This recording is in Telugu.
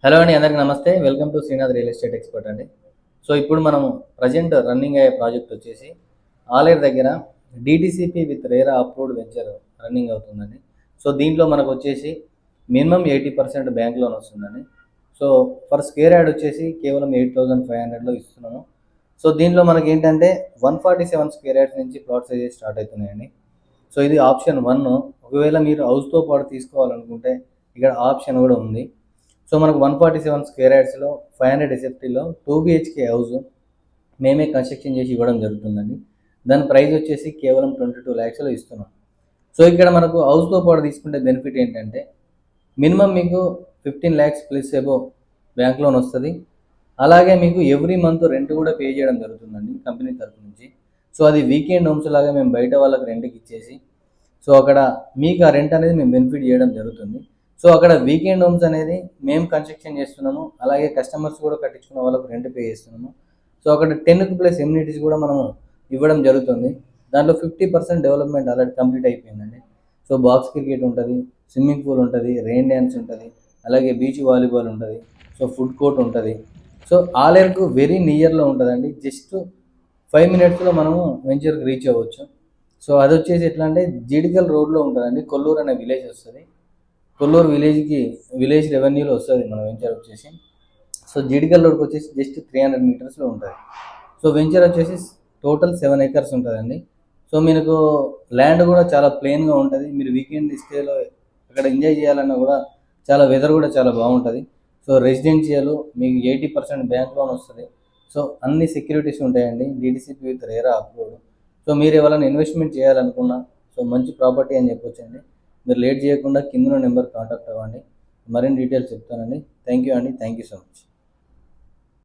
హలో అండి, అందరికీ నమస్తే. Welcome to Srinath real estate expert అండి. సో ఇప్పుడు మనము ప్రజెంట్ రన్నింగ్ అయ్యే ప్రాజెక్ట్ వచ్చేసి ఆలేరు దగ్గర DTCP with RERA approved venture running అవుతుందండి. సో దీంట్లో మనకు వచ్చేసి మినిమం 80% బ్యాంక్ లోన్ వస్తుందండి. సో ఫర్ స్క్వేర్ యార్డ్ వచ్చేసి కేవలం 8,500లో ఇస్తున్నాము. సో దీంట్లో మనకి ఏంటంటే 147 స్క్వేర్ యార్డ్స్ నుంచి ప్లాట్ సైజెస్ స్టార్ట్ అవుతున్నాయండి. సో ఇది ఆప్షన్ 1. ఒకవేళ మీరు హౌస్తో పాటు తీసుకోవాలనుకుంటే ఇక్కడ ఆప్షన్ కూడా ఉంది. సో మనకు 147 స్క్వేర్ యార్డ్స్లో 500 ఎస్ఎఫ్టీలో 2 BHK హౌస్ మేమే కన్స్ట్రక్షన్ చేసి ఇవ్వడం జరుగుతుందండి. దాని ప్రైస్ వచ్చేసి కేవలం 22 lakhsలో ఇస్తున్నాం. సో ఇక్కడ మనకు హౌస్తో పాటు తీసుకుంటే బెనిఫిట్ ఏంటంటే మినిమం మీకు 15 lakhs plus above bank loan వస్తుంది. అలాగే మీకు ఎవ్రీ మంత్ రెంట్ కూడా పే చేయడం జరుగుతుందండి కంపెనీ తరఫు నుంచి. సో అది వీకెండ్ హోమ్స్ లాగా మేము బయట వాళ్ళకి రెంట్కి ఇచ్చేసి సో అక్కడ మీకు ఆ రెంట్ అనేది మేము బెనిఫిట్ చేయడం జరుగుతుంది. సో అక్కడ వీకెండ్ హోమ్స్ అనేది మేము కన్స్ట్రక్షన్ చేస్తున్నాము, అలాగే కస్టమర్స్ కూడా కట్టించుకున్న వాళ్ళకు రెంట్ పే చేస్తున్నాము. సో అక్కడ 10+ ఎమ్యూనిటీస్ కూడా మనము ఇవ్వడం జరుగుతుంది. దాంట్లో 50% డెవలప్మెంట్ ఆల్రెడీ కంప్లీట్ అయిపోయిందండి. సో బాక్స్ క్రికెట్ ఉంటుంది, స్విమ్మింగ్ పూల్ ఉంటుంది, రెయిన్ డ్యాన్స్ ఉంటుంది, అలాగే బీచ్ వాలీబాల్ ఉంటుంది, సో ఫుడ్ కోర్ట్ ఉంటుంది. సో ఆలేరుకు వెరీ నియర్లో ఉంటుందండి. జస్ట్ 5 minutesలో మనము వెంచర్కి రీచ్ అవ్వచ్చు. సో అది వచ్చేసి ఎట్లా అంటే జీడికల్ రోడ్లో ఉంటుందండి. కొల్లూరు అనే విలేజ్ వస్తుంది. కొల్లూరు విలేజ్ రెవెన్యూలో వస్తుంది మన వెంచర్ వచ్చేసి. సో జీడికల్ రోడ్కి వచ్చేసి జస్ట్ 300 meters ఉంటుంది. సో వెంచర్ వచ్చేసి టోటల్ 7 acres ఉంటుందండి. సో మీకు ల్యాండ్ కూడా చాలా ప్లెయిన్గా ఉంటుంది. మీరు వీకెండ్ స్టేలో అక్కడ ఎంజాయ్ చేయాలన్నా కూడా చాలా వెదర్ కూడా చాలా బాగుంటుంది. సో రెసిడెన్షియల్ మీకు 80% బ్యాంక్ లోన్ వస్తుంది. సో అన్ని సెక్యూరిటీస్ ఉంటాయండి. DTCP with RERA approved. So మీరు ఎవరైనా ఇన్వెస్ట్మెంట్ చేయాలనుకున్నా సో మంచి ప్రాపర్టీ అని చెప్పొచ్చండి. మీరు లేట్ చేయకుండా కింద నెంబర్ కాంటాక్ట్ అవ్వండి. మరిన్ని డీటెయిల్స్ చెప్తానండి. థ్యాంక్ యూ అండి. Thank you so much.